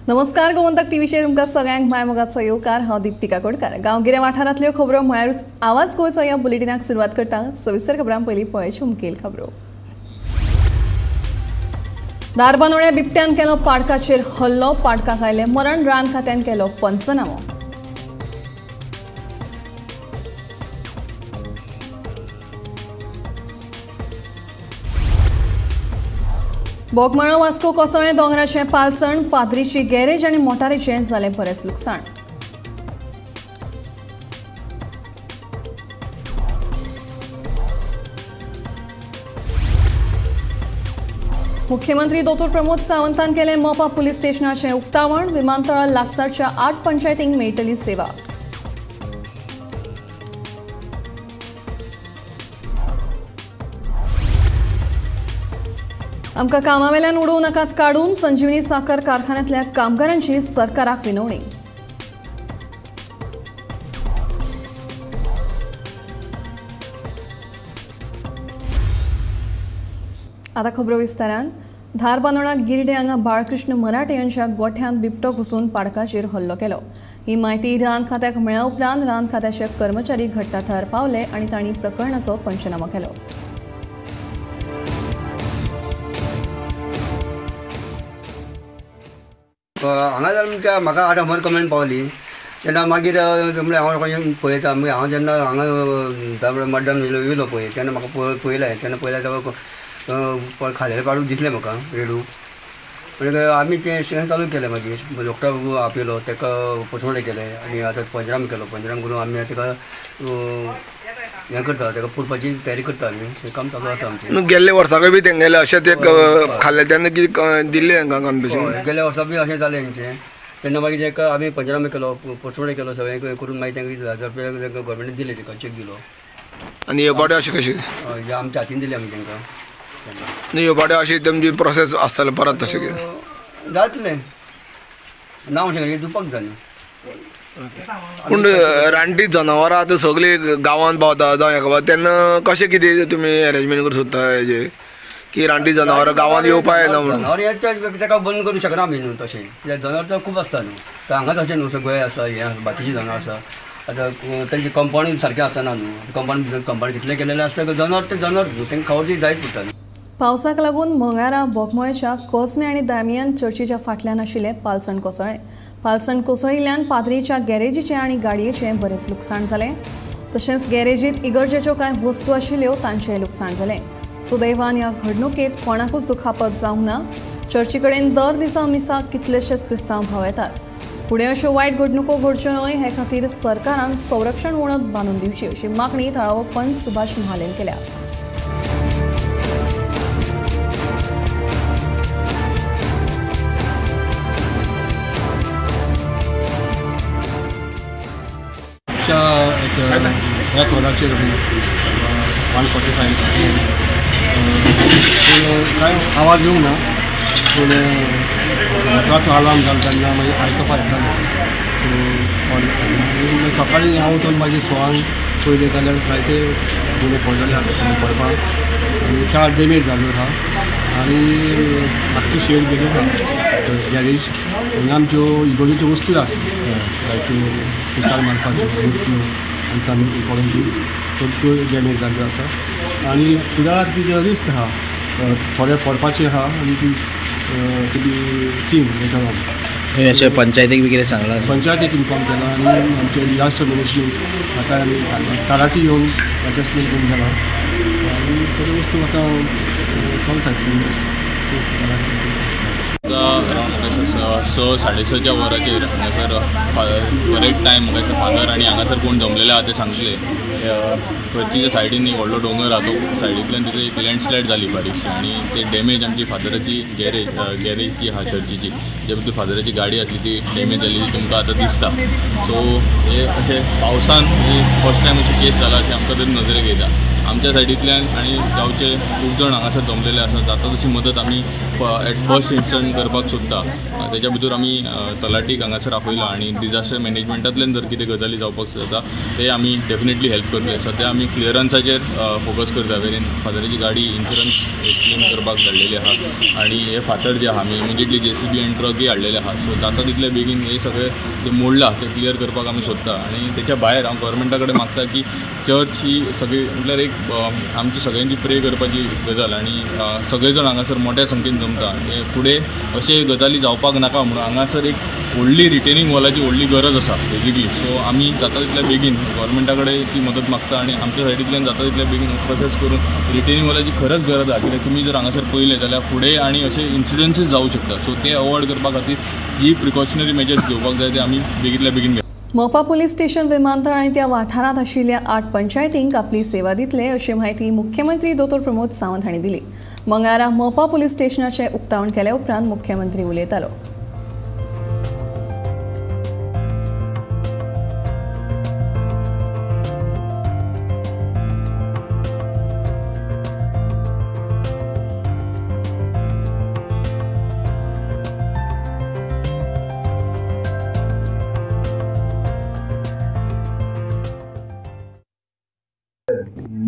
नमस्कार, गोमंतक टीव्हीचेर तुमकां सगळ्यांक मायमोगाचो येवकार। हांव दीप्तिका कोडकार। गांवगिऱ्या वाठारांतल्यो खबरो म्हळ्यारूच आवाज गोंयचो ह्या बुलेटिनाक सुरवात करता। सविस्तर खबरां पयलीं पळोवचे मुखेल खबरो। धारबांदोड्या बिबट्यान केलो पाडकाचेर हल्लो, पाडकाक आयलें मरण, रान खात्यान केलो पंचनामो। बोगमाळो वास्को कोसळ्ळें दोंगराचें पालसण, पाद्रीची गॅरेज आनी मोटारीचें जालें बरेंच लुकसाण। मुख्यमंत्री दोतोर प्रमोद सावंतान केलें मोपा पुलीस स्टेशनाचें उक्तावण, विमानतळा लागसारच्या 8 पंचायतींक मेळटली सेवा। आमकां कामावेल्यान उडोवं नाकात काडून, संजीवनी साखर कारखान्यांतल्या कामगारांची सरकाराक विनवणी। आतां खबरो विस्तारान। धारबांदोडा गिरडे हांगा बाळकृष्ण मराठे यांच्या गोठ्यान बिबटो घुसून पाडकाचेर हल्लो केलो। ही म्हायती रान खात्याक मेळ्ळ्या उपरांत रान खात्याचे कर्मचारी घट्टा थर पावले आनी तांणी प्रकरणाचो पंचनामो केलो। हांगा जाल्यार म्हाका 8 अमर कमेंट पावली तेन्ना मागीर हांव पळयता हांव जेन्ना हांगा मड्डण येयलो पळय तेन्ना म्हाका पळयलें तेन्ना पळयल्यार खालेले पाडूक दिसलें म्हाका रेडूक। म्हणजे आमी तें चालू केलें, मागीर डॉक्टर आपयलो, ताका पोसवणें केलें आनी आतां पंचनाम केलो। पंचनाम करून आमी ताका हें करता, ताका पुरपाची तयारी करता आमी। हें काम चालू आसा आमचें। गेल्ले वर्साकय बी तेंगेले अशें ते खाल्ले तेन्ना कितें दिल्लें हांकां कन्फेशन? गेल्या वर्सा बी अशें जालें हेंचें। तेन्ना मागीर ताका आमी पंचनाम केलो, पोसवणें केलो, सगळें करून मागीर तांकां 10,000 रुपया गव्हर्मेंटान दिले, ताका चेक दिलो। आनी ह्यो पाड्यो अशें कशें? हे आमच्या हातीन दिले आमी तांकां। ह्यो पाड्यो अशी तुमची प्रोसेस आसतलें परत तशें कितें जातलें ना अशें दिवपाक जाय। पूण रानटी जनावरां आतां सगळीं गांवांत पावता जावं हेका पावता, तेन्ना कशें कितें तुमी अरेंजमेंट करूं सोदता हेजें की रानटी जनावरां गांवांत येवपाक येना म्हणून? जनावर ताका बंद करूं शकना आमी न्हू तशें, कित्याक जनावर तर खूब आसता न्हू। तर हांगा तशें न्हू, सगळें आसा, हें बाकीचीं जनावर आसा। आतां तांचें कंपाउंड सारकें आसना न्हू, कंपाउंड कितलें केलेलें आसता जनावर ते जनावर न्हू, तांकां खावची जायत पडटा न्हू। पावसाक लागून मंगळारा बोगमाळ्याच्या कोस्मे आनी दामियान चर्चीच्या फाटल्यान आशिल्लें पालसण कोसळ्ळें। पालसण कोसळिल्ल्यान पाद्रीच्या गॅरेजीचें आनी गाडयेचें बरेंच लुकसाण जालें। तशेंच गॅरेजींत इगर्जेच्यो कांय वस्तू आशिल्ल्यो तांचेंय लुकसाण जालें। सुदैवान ह्या घडणुकेंत कोणाकूच दुखापत जावंक ना। चर्ची कडेन दर दिसा मिसाक कितलेशेच क्रिस्तांव भाव येतात। फुडें अश्यो वायट घडणुको घडच्यो न्हय हे खातीर सरकारान संरक्षण वणत बांदून दिवची अशी मागणी थळावो पंच सुभाष महालेन केल्या। ह्या कोणाचेर 145 कांय आवाज येवंक ना, पूण महत्वाचो अलार्म जालो तेन्ना मागीर आयकपाक येतालें। सो सकाळीं हांव वचून मागीर 6 पयलें जाल्यार जायते गुणे पडलेले आसा पडपाक आनी 4 डॅमेज जाल्यो आसा आनी बाकी शेड गेल्यो आसा गॅरेज। हांगा आमच्यो इगोर्जेच्यो वस्तू आसा लायक मिसाल मारपाच्यो वस्तू आनी सम इम्पॉर्टंट थिंग्स त्यो डॅमेज जाल्यो आसा आनी फुडाराक तिजो रिस्क आसा, थोडे पडपाचें आसा आनी ती बी सीन लेटर ऑन। अशें पंचायतीक बी कितें सांगलां? पंचायतीक इन्फॉर्म केला आनी आमचे डिजास्टर मॅनेजमेंट आतां आमी तलाटी येवन असेसमेंट करून गेला आनी त्यो वस्तू आतां चलता। अरावंड 6:30 वरांचेर हांगासर करेक्ट टायम म्हाका फादर आनी हांगासर कोण जमलेले आहा ते सांगले चर्चीच्या सायडीन एक व्हडलो दोंगर आहा, तो सायडींतल्यान तिथे एक लँडस्लायड जाली बारीकशी आनी ते डॅमेज आमची फादराची गॅरेज जी आहा चर्चीची, जे भितर फादराची गाडी आसली ती डॅमेज जाली ती तुमकां आतां दिसता। सो हे अशें पावसान ही फर्स्ट टायम अशी केस जाला अशें आमकां तरी नजरेक येता। आमच्या सायडींतल्यान आनी गांवचे खूब जाण हांगासर जमलेले आसा. जाता तशी मदत आमी एट फर्स्ट इन्स्टंट करपाक सोदता. तेच्या भितर आमी तलाटीक हांगासर आपयला आनी डिजास्टर मॅनेजमेंटांतल्यान जर कितें गजाली जावपाक जाता ते आमी डेफिनेटली हेल्प करतले. सद्या आमी क्लियरन्साचेर फोकस करता. वेरेन फादराची गाडी इन्शुरन्स क्लेम करपाक धाडलेली आहा आनी हे फातर जे आहा आमी इमिजिएटली JCB आनी ट्रकय हाडलेले आहा. सो जाता तितले बेगीन हे सगळे जे मोडला ते क्लियर करपाक आमी सोदता. आनी तेच्या भायर हांव गव्हर्मेंटा कडेन मागता की चर्च ही सगळी म्हटल्यार एक आमची सगळ्यांची प्रे करपाची गजाल आनी सगळे जाण हांगासर मोठ्या संख्येन जमता. हे फुडें अशे गजाली जावपाक नाका म्हणून हांगासर एक व्हडली रिटेनिंग वॉलाची व्हडली गरज आसा बेजिकली. सो आमी जाता तितल्या बेगीन गव्हर्मेंटा कडेन ती मदत मागता आनी आमच्या सायडींतल्यान जाता तितल्या बेगीन प्रोसेस करून रिटेनिंग वॉलाची खरंच गरज आसा. कित्याक तुमी जर हांगासर पळयलें जाल्यार फुडें आनी अशे इन्सिडंसीस जावं शकता. सो ते अवॉयड करपा खातीर जी प्रिकॉशनरी मेजर्स घेवपाक जाय ते आमी बेगींतल्या बेगीन घेता. मोपा पुलीस स्टेशन विमानतळ आणि त्या वाठारात आशिल्ल्या 8 पंचायतींक आपली सेवा दितले अशी माहिती मुख्यमंत्री दोतोर प्रमोद सावंत हांणी दिली. मंगळारा मोपा पुलीस स्टेशनाचे उक्तावण केले उपरांत मुख्यमंत्री उलयतालो.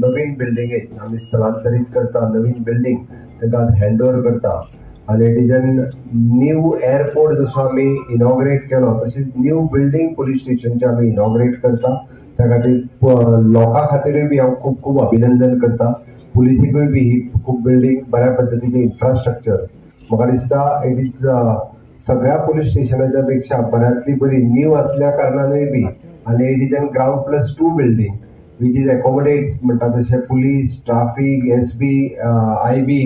नवीन बिल्डिंगेक आमी स्थलांतरीत करता. नवीन बिल्डिंग ताका हँडओवर करता आनी it is N new airport जसो आमी इनॉग्रेट केलो तशेंच न्यू बिल्डिंग पुलीस स्टेशनचे आमी इनॉग्रेट करता. त्या खातीर लोकां खातीरूय बी हांव खूब खूब अभिनंदन करता. पुलिसेकूय बी ही खूब बिल्डिंग बऱ्या पद्दतीचे इन्फ्रास्ट्रक्चर म्हाका दिसता इट इज सगळ्या पुलीस स्टेशनाच्या पेक्षा बऱ्यांतली बरी न्यू असल्या कारणानूय बी आनी इट इज एन ग्राउंड+2 बिल्डिंग which is accommodates म्हणटा तशें पुलीस, ट्राफीक, SB, IB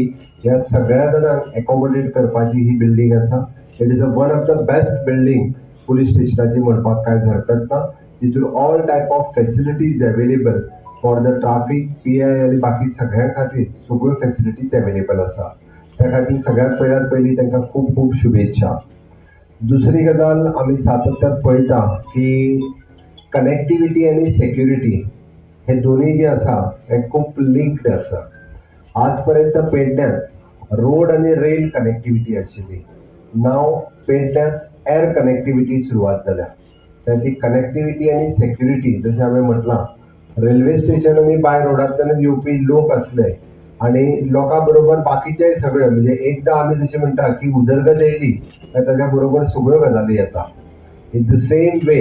ह्या सगळ्या जाणांक एकोमोडेट करपाची ही बिल्डिंग आसा. It is one of the best building police स्टेशनाची म्हणपाक कांय हरकत ना. तितून all type of facilities available for the traffic, PI आनी बाकी सगळ्यां खातीर सगळ्यो फॅसिलिटीज अवेलेबल आसा. त्या खातीर सगळ्यांत पयली तांकां खूब खूब शुभेच्छा. दुसरी गजाल आमी सातत्यान पळयता की कनेक्टिविटी आनी सेक्युरिटी हे दोन्ही जे आसा हे खूब लिंक्ड आसा. आज पर्यंत पेडण्यात रोड आनी रेल कनेक्टिविटी आशिल्ली. नाव पेडण्यात एअर कनेक्टिविटी सुरवात जाल्या. ती कनेक्टिविटी आनी सेक्युरिटी जशें हांवें म्हटलां रेल्वे स्टेशन आनी बाय रोडांतल्यान येवपी लोक असले आनी लोकां बरोबर बाकीचेय सगळे म्हणजे एकदां आमी जशें म्हणटा की उदरगत येयली काय ताच्या बरोबर सगळ्यो गजाली येता. इन द सेम वे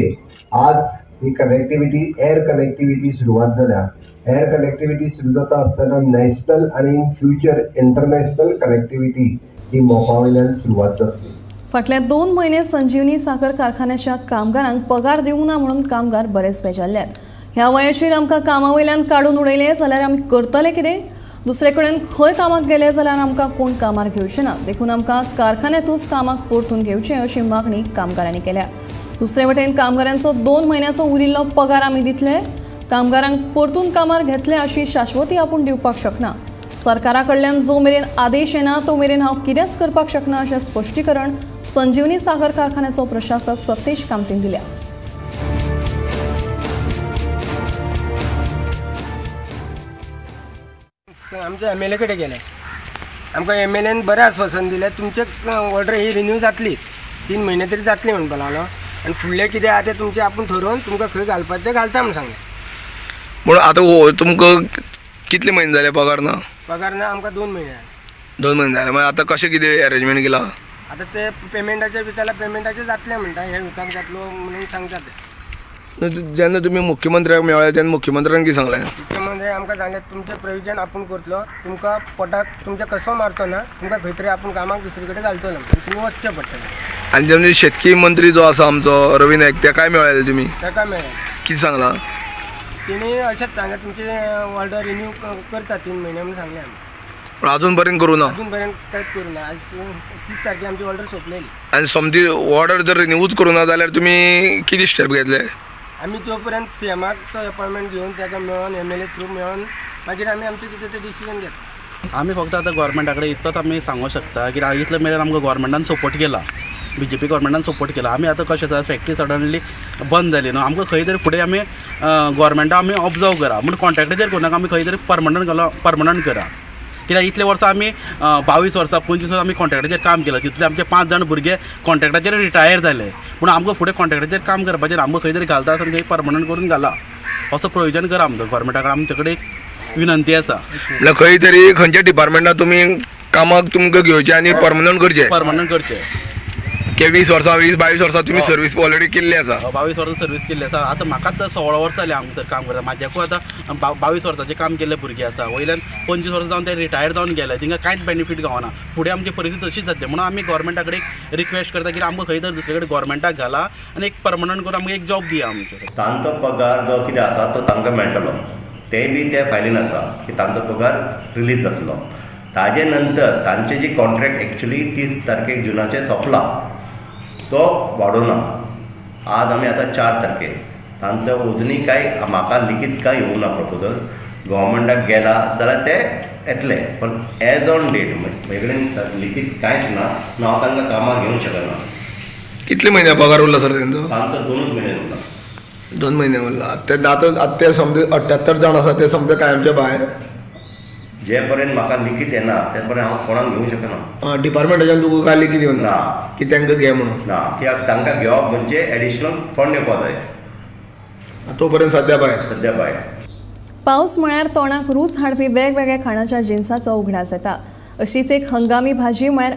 आज ही कनेक्टिविटी एअर कनेक्टिविटी सुरवात जाल्या. एअर कनेक्टिविटी सुरू जाता आसतना नॅशनल आणि इन फ्युचर इंटरनॅशनल कनेक्टिविटी ही मोपा वयल्यान सुरवात जातली. फाटल्या 2 म्हयने संजीवनी साखर कारखान्याच्या कामगारांक पगार दिवंक ना म्हणून कामगार बरेच बेजारल्यात. ह्या वयाचेर आमकां कामा वयल्यान काडून उडयले जाल्यार आमी करतले कितें? दुसरे कडेन खंय कामाक गेले जाल्यार आमकां कोण कामार घेवचे ना. देखून आमकां कारखान्यांतूच कामाक परतून घेवचें अशी मागणी कामगारांनी केल्या. दुसरे वटेन कामगारांचो 2 म्हयन्याचो उरिल्लो पगार आमी दितले. कामगारांक परतून कामार घेतले अशी शाश्वती आपूण दिवपाक शकना. सरकारा कडल्यान जो मेरेन आदेश येना तो मेरेन हांव कितेंच करपाक शकना अशें स्पश्टीकरण संजीवनी साखर कारखान्याचो प्रशासक सतीश कामतीन दिल्या. आमच्या MLA कडेन गेले. आमकां MLAन बरें आश्वासन दिलें तुमचे ऑर्डर ही रिन्यू जातली 3 म्हयने तरी जातली म्हणपाक लागलो आनी फुडलें कितें आहा तें तुमचें आपूण ठरोवन तुमकां खंय घालपाचें तें घालता म्हणून सांगलें. म्हणून आतां तुमकां कितले म्हयने जाले पगार ना? पगार ना आमकां 2 म्हयने जाले. 2 म्हयने जाले. मागीर आतां कशें कितें अरेंजमेंट केला? आतां ते पेमेंटाचे भितर पेमेंटाचे जातलें म्हणटा. हे विकाक जातलो म्हणून सांगता ते. जेन्ना तुमी मुख्यमंत्र्याक मेळ्ळे तेन्ना मुख्यमंत्र्यान कितें सांगलें? मुख्यमंत्री आमकां सांगलें तुमचें प्रोविजन आपूण करतलो. तुमकां पोटाक तुमच्या कसो मारतो ना तुमकां खंय तरी आपूण कामाक दुसरे कडेन घालतलो तुमी वचचें पडटलें. आनी जेन्ना शेतकी मंत्री जो आसा आमचो रवी नायक तेकाय मेळ्ळे तुमी? तेका मेळ्ळे. कितें सांगलां? तेणी अशेंच सांगलें तुमचे ऑर्डर रिन्यू करता 3 म्हयने म्हणून सांगलें आमी. पण अजून पर्यंत करूं ना? अजून पर्यंत कांयच करूं ना. आज 30 तारखेक आमची ऑर्डर सोंपलेली. आनी समजी ऑर्डर जर रिन्यूच करूं ना जाल्यार तुमी कितें स्टेप घेतले? आमी तो पर्यंत CMाचो अपॉयंटमेंट घेवन ताका मेळोन MLA थ्रू मेळोन मागीर आमी आमचें कितें तें डिसिजन घेता. आमी फक्त आतां गोवोरमेंटा कडेन इतलोच आमी सांगूंक शकता की इतले मेरेन आमकां गोवोरमेंटान सपोर्ट केला BJP गव्हर्मेंटान सपोर्ट केला. आमी आतां कशें आसा फॅक्टरी सडनली बंद जाली न्हू, आमकां खंय तरी फुडें आमी गव्हर्मेंटा आमी ऑब्जर्व करा म्हण कॉन्ट्रॅक्टाचेर करूं आमी खंय तरी परमनंट करा. कित्याक इतले वर्सां आमी 22 वर्सां 25 वर्सां आमी कॉन्ट्रॅक्टाचेर काम केलां. तितले आमचे 5 जाण भुरगे कॉन्ट्रॅक्टाचेर रिटायर जाले. पूण आमकां फुडें कॉन्ट्रॅक्टाचेर काम करपाचेर आमकां खंय तरी घालता आसतना थंय परमनंट करून घाला असो प्रोविजन करा आमकां गव्हर्मेंटा कडेन. आमचे कडेन एक विनंती आसा. म्हळ्यार खंय तरी खंयच्या डिपार्टमेंटात तुमी कामाक तुमकां घेवचें आनी परमनंट करचें. के 20 वर्सां 22 वर्सां तुमी सर्वीस ऑलरेडी केल्ली आसा. 22 वर्सां सर्वीस केल्ली आसा. आतां म्हाका आतां 16 वर्सां जालीं हांव काम करता. म्हाज्याकूय आतां 22 वर्सांचें काम केल्ले भुरगे आसा. वयल्यान 25 वर्सां जावन ते रिटायर जावन गेले. तिंका कांयच बेनिफीट गावना. फुडें आमची परिस्थिती तशीच जातली म्हणून आमी गव्हर्मेंटा कडेन रिक्वेस्ट करता की आमकां खंय तरी दुसरे कडेन गव्हर्मेंटाक घाला आनी एक परमनंट करून आमकां एक जॉब दिया. आमचे तांचो पगार जो कितें आसा तो तांकां मेळटलो. तेय बी ते फायलीन आसा की तांचो पगार रिलीज जातलो. ताजे नंतर तांचे जी कॉन्ट्रॅक्ट एक्चुली 30 तारखेक जुनाचे सोंपला तो वाडोवना. आज आमी आतां 4 तारखेक तांचो अजुनी कांय म्हाका लिखीत कांय येवना प्रपोजल. गव्हर्मेंटाक गेला जाल्यार ते येतले पण एज ऑन डेट म्हजे कडेन लिखीत कांयच ना. हांव तांकां कामाक घेवंक शकना. कितले म्हयने पगार उरला सर तेंचो? तांचो 2 म्हयने उरला. 2 म्हयने उरला. आतां ते समजे 78 जाण आसा ते समजे कायमचे भायर. जे पर्यंत म्हाका लिखीत येना ते पर्यंत हांव कोणाक घेवंक शकना. डिपार्टमेंटाच्यान तुका काय लिखीत येवना की तांकां घे म्हणून? ना, कित्याक तांकां घेवप म्हणजे एडिशनल फंड येवपा जाय. तो पर्यंत सद्या भायर. पावस म्हळ्यार तोंडाक रूच हाडपी वेगवेगळ्या खाणाच्या जिन्साचो उगडास येता. अशीच एक हंगामी भाजी म्हळ्यार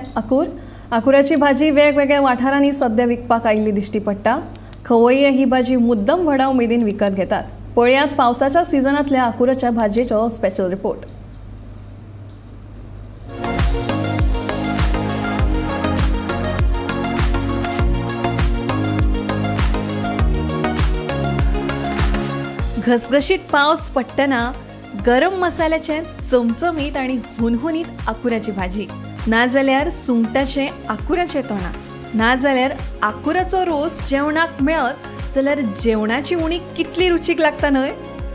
आकुराची भाजी वेगवेगळ्या वाठारांनी सध्या विकपाक आयिल्ली दिश्टी पडटा. खवय्ये ही भाजी मुद्दम व्हडा उमेदीन विकत घेतात. पळयात पावसाच्या सिजनांतल्या आकुराच्या भाजयेचो स्पेशल रिपोर्ट. घसघशीत पावस पडटना गरम मसाल्याचें चमचमीत आनी हुनहुनीत आकुराची भाजी, नाजाल्यार सुंगटाचें आकुराचें तोंडाक, नाजाल्यार आकुराचो रोस जेवणाक मेळत जाल्यार जेवणाची उणी कितली रुचीक लागता न्हय.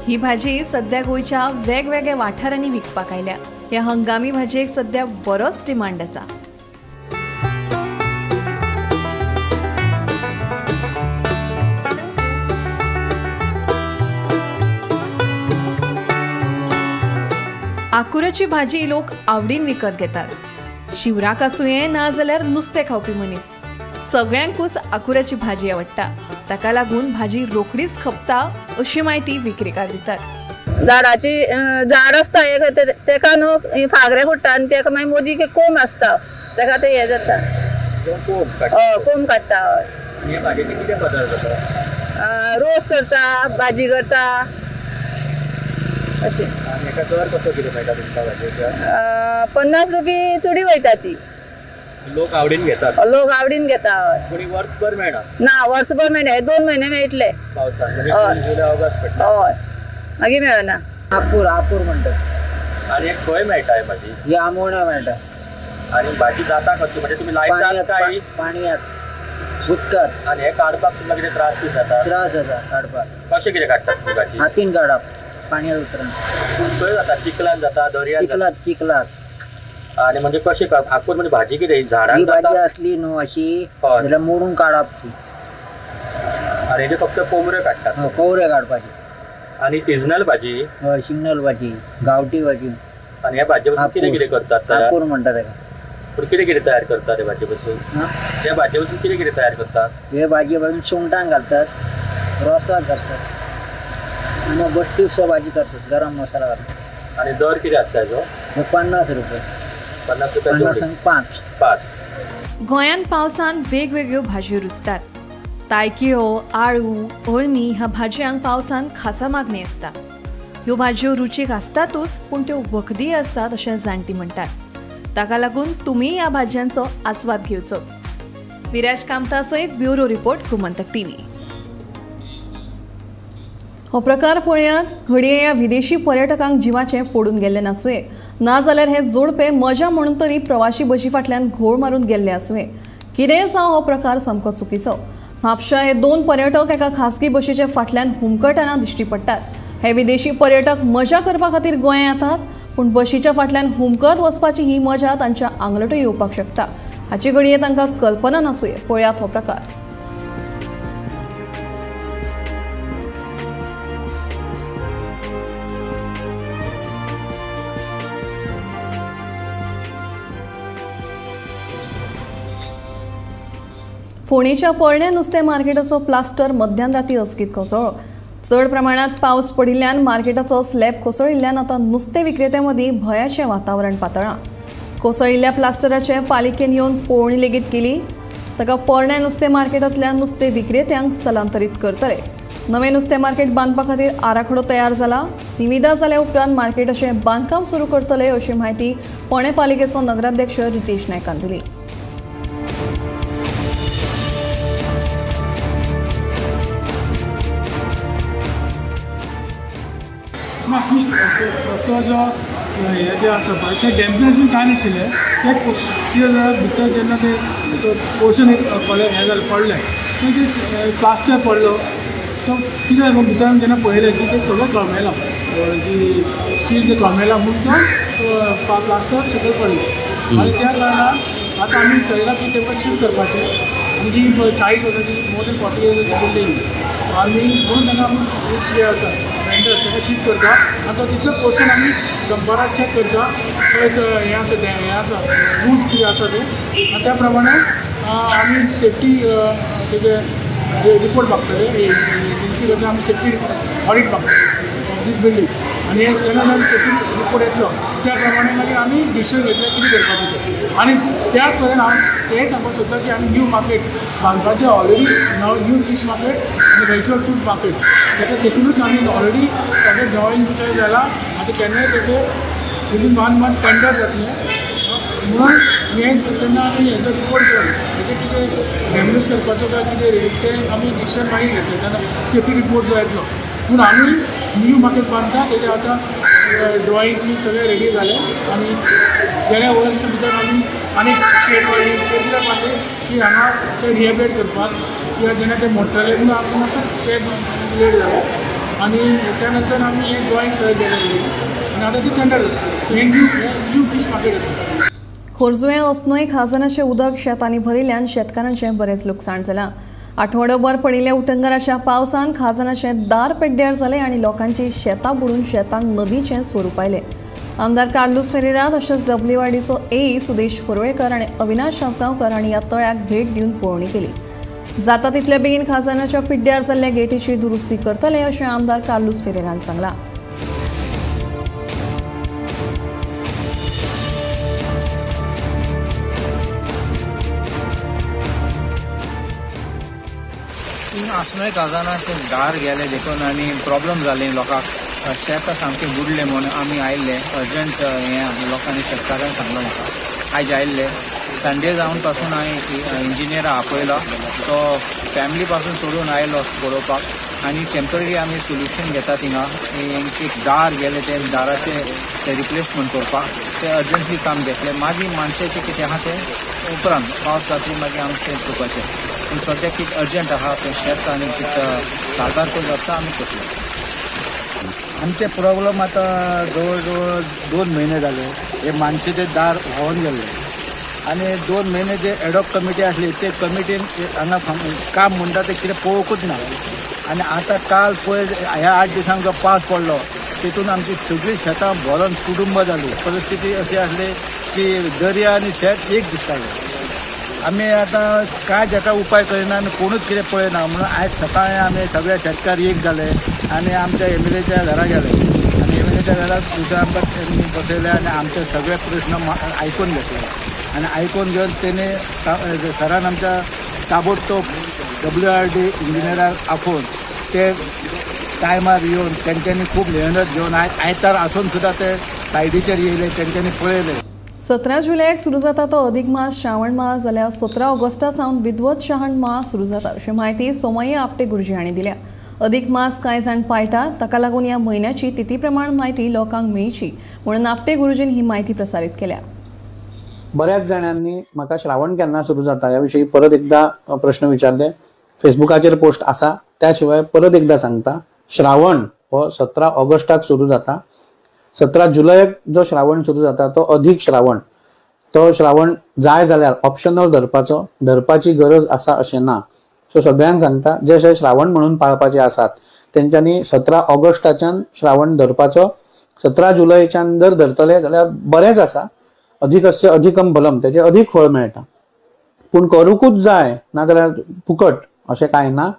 ही भाजी सध्या गोंयच्या वेगवेगळ्या वाठारांनी विकपाक आयल्या. ह्या हंगामी भाजयेक सध्या बरोच डिमांड आसा. आकुराची भाजी लोक आवडीन विकत घेतात. शिवराक आसूं ना जाल्यार नुस्तें खावपी मनीस सगळ्यांकूच आकुराची भाजी आवडटा. ताका लागून भाजी रोखडीच खपता अशी म्हायती विक्रेकार दितात. झाडाची झाड आसता तेका न्हू फागरे फुट्टा आनी तेका मागीर मोदी कोंब आसता तेका ते हे जाता कोंब काडटा. रोस करता, भाजी करता अशें. 50 रुपये चुडी वयता ती. लोक आवडीन घेतात. हय. वर्सभर मेळना ना, वर्सभर मेळना. 2 म्हयने मेळटले हय, मागीर मेळना. आपूर म्हणटात. आणि खंय मेळटा ही भाजी? ही आमोण्या मेळटा. आणि भाजी जाता कशी म्हणजे तुमी लायतात काय पाणयात उदकात? आणि हे काडपाक तुमकां कितें त्रास जाता? त्रास जाता काडपाक. कशें कितें काडटात ती भाजी? हातीन काडप पाणयात उतरान. खंय जाता? चिखलान जाता, दर्यात? चिखलात. आणि म्हणजे कशी आपूर म्हणजे भाजी कितें झाडां भाजी असली न्हू अशी जाल्यार मोडून काडप ती. आणि हे फक्त कोमऱ्यो काडटात? कोवऱ्यो काडपाची. आणि सिजनल भाजी? हय, सिजनल भाजी, गांवठी भाजी. आणि ह्या भाजी पासून कितें कितें करतात? आपूर म्हणटा तेका. पूण कितें कितें तयार करतात हे भाजी पासून? ह्या भाजी पासून कितें कितें तयार करतात? हे भाजी पासून सुंगटांक घालतात, रोसाक घालतात आणि बट्टीसो भाजी करतात, गरम मसाला घालतात. आणि दर कितें आसता हेजो? 50 रुपये. 50 रुपये 5. गोंयांत पावसान वेगवेगळ्यो भाजयो रुजतात. तायकिळो, आळू, अळमी ह्या भाजयांक पावसान खासा मागणी आसता. ह्यो भाजयो रुचीक आसतातूच पूण त्यो वखदी आसतात अशें जाणटी म्हणटात. ताका लागून तुमी ह्या भाजयांचो आस्वाद घेवचोच. विराज कामता सयत ब्युरो रिपोर्ट गोमंतक TV. हो प्रकार पळयात. घडये ह्या विदेशी पर्यटकांक जिवाचें पडून गेल्लें नासुये, नाजाल्यार हे जोडपे मजा म्हणून तरी प्रवासी बशी फाटल्यान घोळ मारून गेल्ले आसुये. कितेंय जावं हो प्रकार सामको चुकीचो. म्हापशा हे 2 पर्यटक एका खासगी बशीचे फाटल्यान हुमकटना दिश्टी पडटात. हे विदेशी पर्यटक मजा करपा खातीर गोंया येतात, पूण बशीच्या फाटल्यान हुमकत वचपाची ही मजा तांच्या आंगलटूय येवपाक शकता. हाची घडये तांकां कल्पना नासूये. पळयात हो प्रकार. फोंडेच्या पोरण्या नुस्तें मार्केटाचो प्लास्टर मध्यान राती अचकीत कोसळ्ळो. चड प्रमाणात पावस पडिल्ल्यान मार्केटाचो स्लॅब कोसळिल्ल्यान आतां नुस्तें विक्रेत्यां मदीं भयाचें वातावरण पातळ्ळां. कोसळिल्ल्या प्लास्टराचे पालिकेन येवन पळोवणी लेगीत केली. ताका पोरण्या नुस्तें मार्केटांतल्या नुस्तें विक्रेत्यांक स्थलांतरीत करतले. नवें नुस्तें मार्केट बांदपा खातीर आराखडो तयार जाला. निविदा जाल्या उपरांत मार्केटाचें बांदकाम सुरू करतले अशी माहिती फोंडे पालिकेचो नगराध्यक्ष रितेश नायकान दिली. फिश रस्तो जो हे जे आसा पळय ते डॅम्पनेस बी कांय नाशिल्लें ते कितें जालें भितर जेन्ना ते पोर्शन हे जालें पडलें ते प्लास्टर पडलो सो कितें जालें भितर जेन्ना पळयलें की ते सगळें गळमेलां जी स्टील जे गळमेलां म्हणून तो प्लास्टर सगळें पडलें आनी त्या कारणान आतां आमी ठरयलां की तेका शिफ्ट करपाचें आनी जी 40 वर्सांची मोर दॅन 40 इयर्साची बिल्डींग आमी म्हणून ताका आमी जे आसा वेंडर ताका शिफ्ट करता आनी तो तितलो पोर्शन आमी डंपराक चॅक करता हें आसा रूल्स कितें आसा ते आनी त्या प्रमाणे आमी सेफ्टी तेजे रिपोर्ट मागतले एजन्सी कडल्यान आमी सेफ्टी ऑडिट मागतले ऑफ दीस बिल्डींग आनी जेन्ना सेफ्टी रिपोर्ट येतलो त्या प्रमाणे मागीर आमी डिसिजन घेतलें कितें करपाचें तें आनी त्याच तरेन हांव हें सांगपाक सोदतां की आमी न्यू मार्केट बांदपाचें ऑलरेडी न्यू फीश मार्केट आनी व्हेजिटेबल फ्रूट मार्केट ताका तेतूनच आमी ऑलरेडी सगळें ड्रॉईंग डिसायड जालां आतां केन्नाय तेचे विदीन 1 मंथ टेंडर जातलें म्हणून तेन्ना आमी हेजो रिपोर्ट घेवन हेजें कितें डॅमेज करपाचो काय कितें तें आमी डिसिजन मागीर घेतलें तेन्ना सेफ्टी रिपोर्ट जो येतलो पूण आमी न्यू मार्केट बांदता तेजे आतां ड्रॉइंग्स बी सगळे रेडी जाले आनी गेल्या वर्सा भितर आमी आनीक शेड कितें बांदले की हांगा ते रिहेबिलिटेट करपाक किंवां जेन्ना ते मोडटले म्हणून आमी मातसो ते लेट जालो आनी त्या नंतर आमी हे ड्रॉइंग सगळे केले आनी आतां ती टेंडर हे न्यू फीश मार्केट येता. खोर्जुवें अस्नोय खाजनाचें उदक शेतांनी भरिल्ल्यान शेतकारांचें बरेंच लुकसाण जालां. आठवडोभर पडिल्ल्या उटंगराच्या पावसान खाजनाचें दार पेड्ड्यार जालें आनी लोकांची शेतां बुडून शेतांक नदीचें स्वरूप आयलें. आमदार कार्लोस फेरेरा तशेंच WRDचो AE सुदेश पर्वळेकर आनी अविनाश आसगांवकर हांणी ह्या तळ्याक भेट दिवन पळोवणी केली. जाता तितले बेगीन खाजनाच्या पिड्ड्यार जाल्ल्या गेटीची दुरुस्ती करतले अशें आमदार कार्लोस फेरेरान सांगलां. आसनोय खाजनाचे दार गेले देखून आनी प्रॉब्लम जाले लोकांक शेतां सामकें बुडलें म्हणून आमी आयिल्ले अर्जंट हें लोकांनी शेतकारांक सांगलो म्हाका आयज आयिल्ले संडे जावन पासून हांवें इंजिनियरा आपयलो तो फॅमिली पासून सोडून आयलो पळोवपाक आनी टेम्पररी आमी सोल्युशन घेता थिंगा एक दार गेले ते दाराचे ते रिप्लेसमेंट करपाक ते अर्जंटली काम घेतले मागीर माणसाचें कितें आहा तें उपरांत पावस जातकीर मागीर आमचें करपाचें पूण सद्याक कितें अर्जंट आहा तें शेत आनी कितें साकार करून आसता आमी करतले. आमचे प्रॉब्लम आतां जवळ जवळ 2 म्हयने जाले हे माणसाचे दार व्हांवून गेले आनी 2 म्हयने जे एडॉक कमिटी आसली ते कमिटीन हांगा काम म्हणटा ते कितें पळोवंकूच ना आनी आतां काल पळय ह्या 8 दिसांक जो पावस पडलो तितून आमची सगळीं शेतां भरून कुटुंब जाली परिस्थिती अशी आसली की दर्या आनी शेत एक दिसतालें. आमी आतां कांय जाका उपाय करिना आनी कोणूच कितें पळयना म्हणून आयज सकाळीं आमी सगळे शेतकार एक जाले आनी आमच्या MLAच्या घरा गेले आनी MLAच्या घरार दुसऱ्या आमकां बसयले आनी आमचे सगळे प्रश्न आयकून घेतले आनी आयकून घेवन तेणी सरान आमच्या ताबडतोब WRD इंजिनियराक आपोवन ते टायमार येवन तेंच्यांनी खूब मेहनत घेवन आयतार आसून सुद्दां ते सायडीचेर येयले तेंच्यांनी पळयले. 17 जुलयाक सुरू जाता तो अधीक मास श्रावण मास जाल्यार 17 ऑगस्टा सावन विद्वत श्रावण मास सुरू जाता अशी माहिती सोमय्या आपटे गुरुजी हांणी दिल्या. अधीक मास कांय जाण पाळटात ताका लागून ह्या म्हयन्याची तिथी प्रमाण माहिती लोकांक मेळची म्हणून आपटे गुरुजीन ही माहिती प्रसारीत केल्या. बऱ्याच जाणांनी म्हाका श्रावण केन्ना सुरू जाता ह्या विशयी परत एकदा प्रश्न विचारले. फेसबुकाचेर पोस्ट आसा त्या शिवाय परत एकदा सांगता श्रावण हो 17 ऑगस्टाक सुरू जाता. 17 जुलयाक जो श्रावण सुरू जाता तो अधीक श्रावण तो श्रावण जाय जाल्यार ऑप्शनल धरपाची गरज आसा अशें ना. सो सगळ्यांक सांगता जे श्रावण म्हणून पाळपाचे आसात तेंच्यांनी 17 ऑगस्टाच्यान श्रावण धरपाचो. 17 जुलयच्यान जर धरतले जाल्यार बरेंच आसा. अधिकस्य अधिकम बलम, तेचे अधिक फळ मेळटा. पूण करूकूच जाय नाजाल्यार फुकट अशें कांय ना.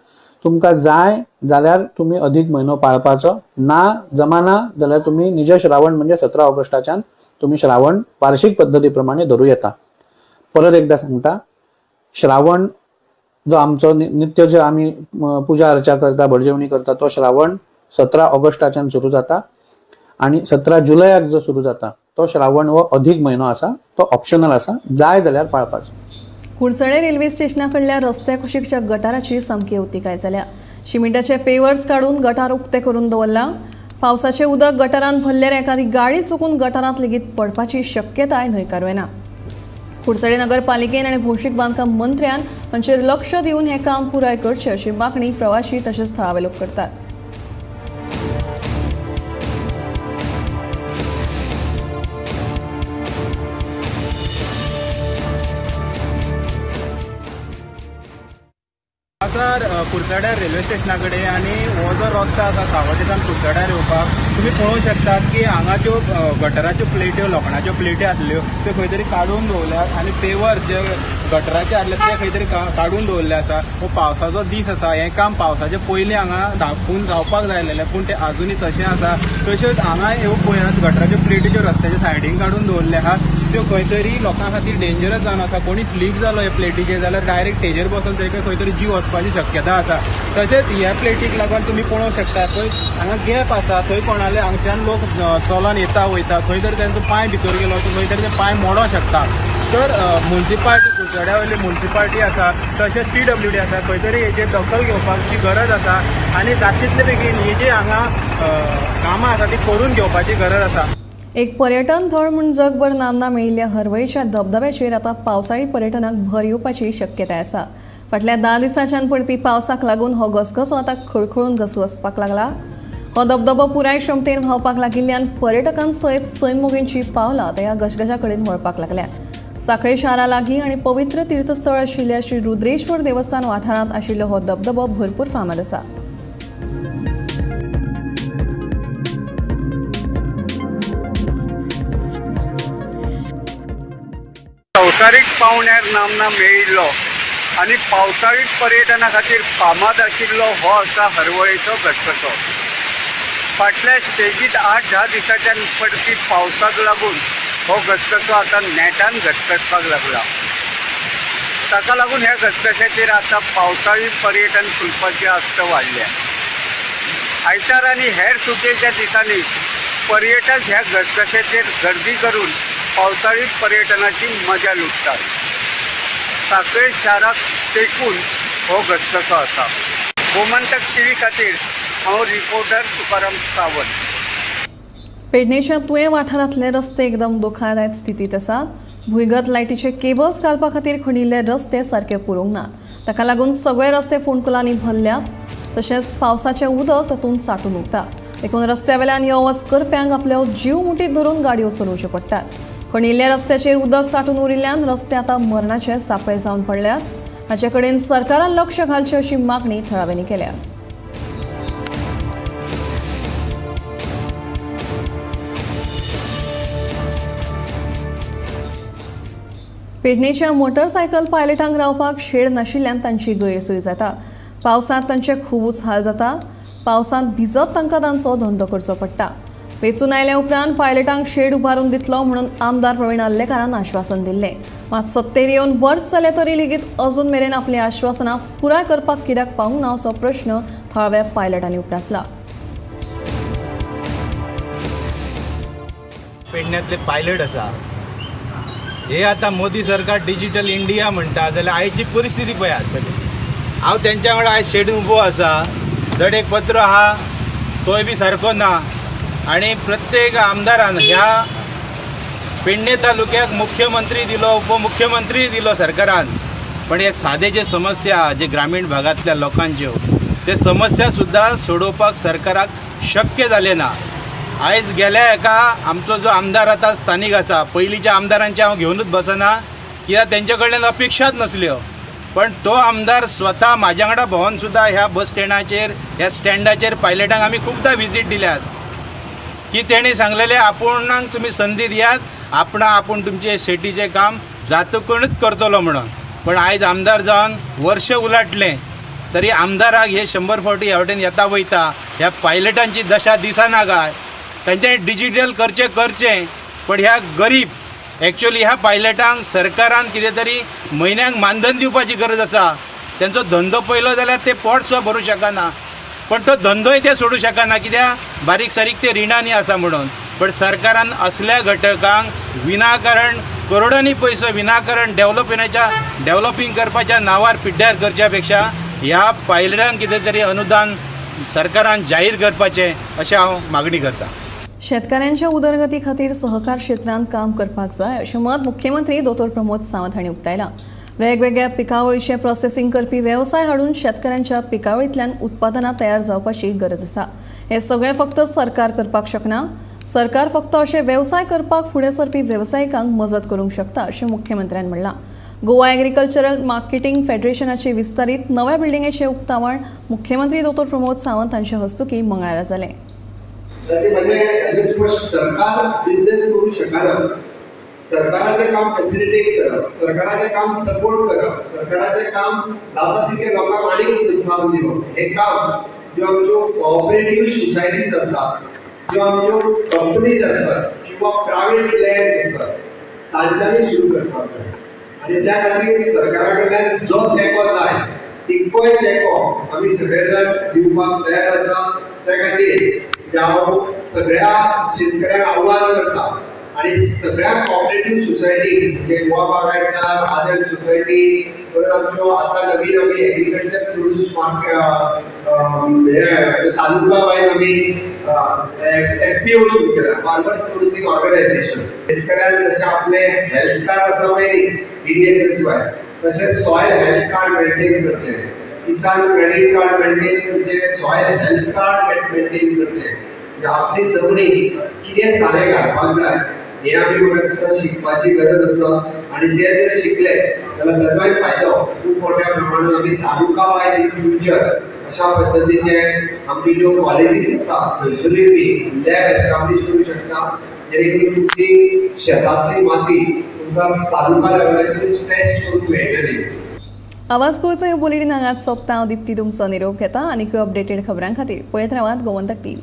तुमकां जाय जाल्यार तुमी अधिक म्हयनो पाळपाचो, ना जमाना जाल्यार तुमी निज श्रावण म्हणजे 17 ऑगस्टाच्यान तुमी श्रावण वार्षिक पद्धती प्रमाणे धरूं येता. परत एकदा सांगता, श्रावण जो आमचो नित्य जे आमी पुजा अर्चा करता, भटजेवणी करता, तो श्रावण 17 ऑगस्टाच्यान सुरू जाता आणि 17 जुलयाक जो सुरू जाता तो श्रावण हो अधिक म्हयनो आसा, तो ऑप्शनल आसा, जाय जाल्यार पाळपाचो. कुडचडे रेल्वे स्टेशना कडल्या रस्त्या कुशीकच्या गटाराची सामकी अवतिकाय जाल्या. शिमिटाचे पेवर्स काढून गटार उक्ते करून दवरला. पावसाचे उदक गटारांत भरल्यार एखादी गाडी चुकून गटारांत लेगीत पडपाची शक्यताय न्हयकार वयना. कुडचडे नगरपालिकेन आनी भौशीक बांदकाम मंत्र्यान हांचेर लक्ष दिवन हें काम पुराय करचें अशी मागणी प्रवासी तशेंच थळावे लोक करतात. सर कुडचड्यार रेल्वे स्टेशना कडेन आनी हो जो रस्तो आसा सावड्डेच्यान कुडचड्यार येवपाक तुमी पळोवंक शकतात की हांगा ज्यो गटराच्यो प्लेट्यो लोखंडाच्यो प्लेट्यो आसल्यो त्यो खंय तरी काडून दवरल्यात आनी पेवर्स जे गटराचे आसले ते खंय तरी काडून दवरले आसा. हो पावसाचो दीस आसा, हें काम पावसाचे पयलीं हांगा धापून जावपाक जाय आसलेलें, पूण तें आजुनूय तशें आसा. तशेंच हांगा ह्यो पळयात गटराच्यो प्लेट्यो ज्यो रस्त्याच्या सायडीन काडून दवरले आहा त्यो खंय तरी लोकां खातीर डेंजरस जावन आसा. कोणी स्लीप जालो हे प्लेटीचेर जाल्यार डायरेक्ट तेजेर बसून थंय खंय तरी जीव वचपाची शक्यता आसा. तशेंच ह्या प्लेटीक लागून तुमी पळोवंक शकता थंय हांगा गॅप आसा, थंय कोणाले हांगच्यान लोक चलोन येता वयता, खंय तरी तांचो पांय भितर गेलो खंय तरी ते पांय मोडोंक शकता. तर म्युन्सिपाल्टी कुडचड्या वयली म्युन्सिपाल्टी आसा, तशेंच PWD आसा, खंय तरी हेचेर दखल घेवपाची गरज आसा आनी जाता तितले बेगीन ही जी हांगा कामां आसा ती करून घेवपाची गरज आसा. एक पर्यटन थळ म्हूण जगभर नामना मेळिल्ल्या हरवळीच्या धबधब्याचेर आतां पावसाळी पर्यटनाक भर येवपाची शक्यताय आसा. फाटल्या 10 दिसांच्यान पडपी पावसाक लागून हो घसघसो आतां खळखळून घसघसपाक लागला. हो धबधबो पुराय क्षमतेन व्हांवपाक लागिल्ल्यान पर्यटकांसयत सैम मोगींची पावलां ते ह्या गजगजा कडेन वळपाक लागल्या. सांखळे शारा लागीं आनी पवित्र तीर्थस्थळ आशिल्ल्या श्री रुद्रेश्वर देवस्थान वाठारांत आशिल्लो हो धबधबो भरपूर फामाद आसा. संवसारीक पावण्यार नामना मेळिल्लो आनी पावसाळी पर्यटना खातीर फामाद आशिल्लो हो आसा हरवळेचो घसघसो. फाटल्या स्टेजीत 8-10 दिसांच्यान पडपी पावसाक लागून हो घसघसो आतां नेटान घसघसपाक लागला. ताका लागून ह्या घसघश्याचेर आतां पावसाळी पर्यटन खुलपाची आस्त वाडल्या. आयतार आनी हेर सुटयेच्या दिसांनी पर्यटक ह्या घसघश्याचेर गर्दी करून पावसाळी पर्यटनाची मजा लुटतात. सांखळे शाराक तेंकून हो घसघसो आसा. गोमंतक TV खातीर हांव रिपोर्टर तुकाराम सावंत. पेडणेच्या तुये वाठारांतले रस्ते एकदम धोकादायक स्थितीत आसात. भुंयगत लायटीचे केबल्स घालपा खातीर खणिल्ले रस्ते सारके पुरूंक नात. ताका लागून सगळे रस्ते फोंडकुलांनी भरल्यात. तशेंच पावसाचें उदक तातूंत सांठून उरता. देखून रस्त्यावेल्यान यो वच करप्यांक आपलो जीव मुठीत धरून गाडयो चलोवच्यो पडटात. खणिल्ल्या रस्त्याचेर उदक सांठून उरिल्ल्यान रस्ते आतां मरणाचे सापळे जावन पडल्यात. हाचे कडेन सरकारान लक्ष घालचें अशी मागणी थळाव्यांनी केल्या. पेडणेच्या मोटरसायकल पायलटांक रावपाक शेड नाशिल्ल्यान तांची गैरसोय जाता. पावसांत तांचे खुबूच हाल जाता. पावसांत भिजत तांकां तांचो धंदो करचो पडटा. वेचून आयल्या उपरांत पायलटांक शेड उबारून दितलो म्हणून आमदार प्रवीण आल्लेकारान आश्वासन दिल्लें. मात सत्तेर येवन वर्स जालें तरी लेगीत अजून मेरेन आपली आश्वासनां पुराय करपाक कित्याक पावूंक ना असो प्रश्न थळाव्या पायलटांनी उपरासला. पेडण्यांतले पायलट आसा हे आतां मोदी सरकार डिजिटल इंडिया म्हणटा जाल्यार आयची परिस्थिती पळयात. हांव तेंच्या वांगडा आयज शेडून उबो आसा. धड एक पत्र आहा तोय बी सारको ना आनी प्रत्येक आमदारान ह्या पेडणे तालुक्याक मुख्यमंत्री दिलो, उपमुख्यमंत्री दिलो सरकारान, पण हे सादे जे समस्या जे ग्रामीण भागांतल्या लोकांच्यो ते समस्या सुद्दां सोडोवपाक सरकाराक शक्य जालें ना. आयज गेल्या हेका आमचो जो आमदार आतां स्थानीक आसा, पयलींच्या आमदारांचे हांव घेवनूच बसना, कित्याक तेंचे कडल्यान अपेक्षाच नसल्यो, पण तो आमदार स्वता म्हाज्या वांगडा भोंवन सुद्दां ह्या बस स्टँडाचेर ह्या स्टँडाचेर पायलटांक आमी खूबदां विजीट दिल्यात की तेणी सांगलेलें आपुणांक तुमी संदी दियात, आपूण तुमचे शेटीचें काम जातकूनच करतलो म्हणून. पण आयज आमदार जावन वर्ष उलाटलें तरी आमदाराक हे 100 फावटी ह्या वटेन येता वयता, ह्या पायलटांची दशा दिसना काय. तांचे डिजिटल करचें पण ह्या गरीब एक्चुअली ह्या पायलटांक सरकारान कितें तरी म्हयन्याक मानधन दिवपाची गरज आसा. तेंचो धंदो पयलो जाल्यार ते पोट सुद्दां भरूंक शकना, पण तो धंदोय ते सोडूंक शकना कित्याक बारीक सारीक ते रिणांनी आसा म्हणून. पण सरकारान असल्या घटकांक विनाकारण करोडांनी पयसो विनाकारण डेव्हलपिंग करपाच्या नांवार पिड्ड्यार करच्या पेक्षा ह्या पायलटांक कितें तरी अनुदान सरकारान जाहीर करपाचें अशें हांव मागणी करतां. शेतकाऱ्यांच्या उदरगती खातीर सहकार क्षेत्रांत काम करपाक जाय अशें मत मुख्यमंत्री दोतोर प्रमोद सावंत हांणी उक्तायलां. वेगवेगळ्या पिकावळीचें प्रोसेसिंग करपी वेवसाय हाडून शेतकाऱ्यांच्या पिकावळींतल्यान उत्पादनां तयार जावपाची गरज आसा. हें सगळें फक्त सरकार करपाक शकना, सरकार फक्त अशे वेवसाय करपाक फुडें सरपी वेवसायिकांक मजत करूंक शकता अशें मुख्यमंत्र्यान म्हणलां. गोवा एग्रीकल्चरल मार्केटिंग फेडरेशनाचे विस्तारीत नव्या बिल्डिंगेचें उक्तावण मुख्यमंत्री दोतोर प्रमोद सावंत हांचे हस्तुकी मंगळारा जालें. सरकार बिझनेस करू शकना, सरकाराचें काम फॅसिलिटेट करप, सरकाराचें काम सपोर्ट करप, सरकाराचें काम जाता तितके लोकांक आनीक प्रोत्साहन दिवप, हें काम ज्यो आमच्यो कोऑपरेटीव सोसायटीज आसात, ज्यो आमच्यो कंपनीज आसात किंवा प्रायवेट प्लेयर्स आसात तांच्यांनी सुरू करपाक जाय. आनी त्या खातीर सरकारा कडल्यान जो तेंको जाय तितकोय तेंको आमी सगळे जाण दिवपाक तयार आसा. त्या खातीर हांव सगळ्या शेतकऱ्यांक आव्हान करता आणि सगळ्या कोऑपरेटीव सोसायटी जे गोवा बागायतदार आदर सोसायटी परत आमच्यो आतां नवीन एग्रीकल्चर प्रोड्यूस तालुका वायज आमी FPO सुरू केला, फार्मर्स प्रोड्युसिंग ऑर्गनायझेशन. शेतकऱ्यांक जशें आपले हेल्थ कार्ड आसा पळय EDSSY तशें सॉयल हेल्थ कार्ड मेंटेन करचें, किसान क्रेडिट कार्ड मेंटेन करचें, सॉयल हेल्थ कार्ड मेंटेन करचें. आपली जमणी कितें सारें घालपाक जाय हें आमी म्हाका दिसता शिकपाची गरज आसा. आनी ते जर शिकले जाल्यार ताचोय फायदो खूब मोठ्या प्रमाणात आमी तालुका वायज इन फ्युचर अशा पद्दतीचे आमची ज्यो कॉलेजीस आसा थंयसरूय बी लॅब एस्टाब्लीश करूंक शकता, जेणे करून तुमची शेतांतली माती तुमकां तालुका लेवलाचेर टेस्ट करूंक मेळटली. आवाज गोंयचो ह्यो बुलेटीन हांगाच सोंपता. हांव दिप्ती तुमचो निरोप घेता. आनीक अपडेटेड खबरां खातीर पळयत रावात गोमंतक TV.